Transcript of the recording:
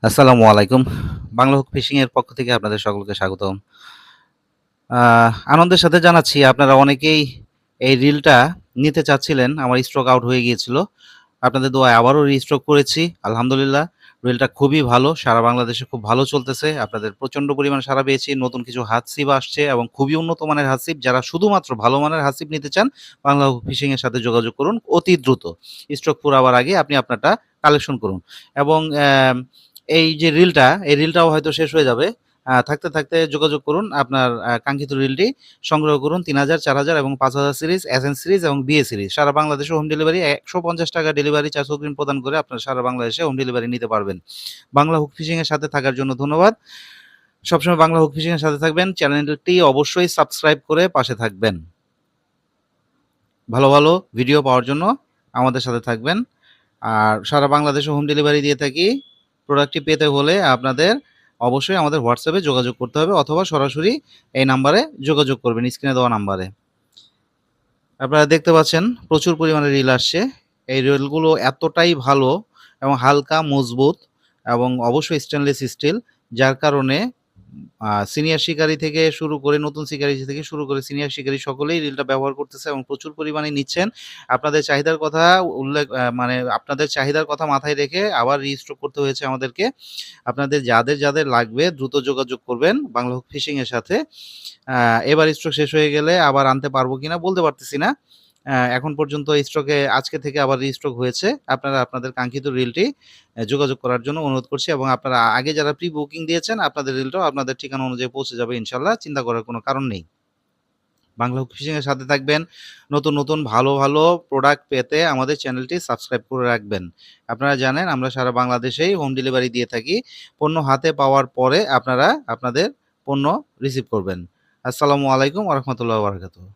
আসসালামু আলাইকুম। Bangla hook fishing এর পক্ষ থেকে আপনাদের সকলকে স্বাগতম। আনন্দের সাথে জানাচ্ছি আপনারা অনেকেই এই রিলটা নিতে চাচ্ছিলেন। আমার স্টক আউট হয়ে গিয়েছিল। আপনাদের দোয়ায় আবারও রিস্টক করেছি। আলহামদুলিল্লাহ। রিলটা খুবই ভালো। সারা বাংলাদেশে খুব ভালো চলতেছে। আপনাদের প্রচন্ড পরিমাণে সাড়া পেয়েছি। নতুন কিছু হাতছিপ আসছে এবং খুবই উন্নত মানের হাতছিপ। যারা শুধুমাত্র ভালো মানের হাতছিপ নিতে চান, বাংলা হুক ফিশিং এর সাথে যোগাযোগ করুন অতি দ্রুত। স্টক ফুরাবার আগে আপনি আপনারটা কালেকশন করুন এবং এই যে রিলটা, এই রিলটাও হয়তো শেষ হয়ে যাবে। থাকতে, থাকতে যোগাযোগ করুন। আপনার কাঙ্ক্ষিত রিলটি সংগ্রহ করুন ৩,০০০, ৪,০০০ এবং ৫,০০০ সিরিজ, এসএন সিরিজ এবং বিএ সিরিজ। সারা বাংলাদেশে হোম ডেলিভারি ৳১৫০ ডেলিভারি চার্জ অগ্রিম প্রদান করে আপনারা সারা বাংলাদেশে হোম ডেলিভারি নিতে পারবেন। বাংলা হুক ফিশিং এর সাথে থাকার জন্য ধন্যবাদ। সবসময় বাংলা হুক ফিশিং এর সাথে থাকবেন। চ্যানেলটি অবশ্যই সাবস্ক্রাইব করে পাশে থাকবেন। ভালো, ভালো ভিডিও পাওয়ার জন্য আমাদের সাথে থাকবেন। আর সারা বাংলাদেশে হোম ডেলিভারি দিয়ে থাকি। প্রোডাক্টটি পেতে হলে আপনাদের অবশ্যই আমাদের হোয়াটসঅ্যাপে যোগাযোগ করতে হবে অথবা সরাসরি এই নাম্বারে যোগাযোগ করবেন, স্ক্রিনে দেওয়া নাম্বারে। আপনারা দেখতে পাচ্ছেন প্রচুর পরিমাণে রিল আসছে। এই রিলগুলো এতটাই ভালো এবং হালকা, মজবুত এবং অবশ্যই স্টেনলেস স্টিল, যার কারণে সিনিয়র শিকারি থেকে শুরু করে নতুন শিকারি থেকে শুরু করে সিনিয়র শিকারি সকলেই রিলটা ব্যবহার করতেছে এবং প্রচুর পরিমাণে নিচ্ছেন। আপনাদের চাহিদার কথা উল্লেখ মানে আপনাদের চাহিদার কথা মাথায় রেখে আবার রিস্টক করতে হয়েছে আমাদেরকে। আপনাদের যাদের লাগবে দ্রুত যোগাযোগ করবেন বাংলা হুক ফিশিং এর সাথে। আ এবার স্টক শেষ হয়ে গেলে আবার আনতে পারবো কিনা বলতে পারতেছি না। এখন পর্যন্ত স্টকে আজকে থেকে আবার রিস্টক হয়েছে। আপনারা আপনাদের কাঙ্ক্ষিত রিলটি যোগাযোগ করার জন্য অনুরোধ করছি এবং আপনারা আগে যারা প্রি বুকিং দিয়েছেন আপনাদের রিলটাও আপনাদের ঠিকানা অনুযায়ী পৌঁছে যাবে ইনশাআল্লাহ। চিন্তা করার কোনো কারণ নেই। বাংলা হুক ফিশিং এর সাথে থাকবেন। নতুন, নতুন ভালো, ভালো প্রোডাক্ট পেতে আমাদের চ্যানেলটি সাবস্ক্রাইব করে রাখবেন। আপনারা জানেন আমরা সারা বাংলাদেশেই হোম ডেলিভারি দিয়ে থাকি। পণ্য হাতে পাওয়ার পরে আপনারা আপনাদের পণ্য রিসিভ করবেন। আসসালামু আলাইকুম ওয়া রাহমাতুল্লাহি ওয়া বারাকাতুহু।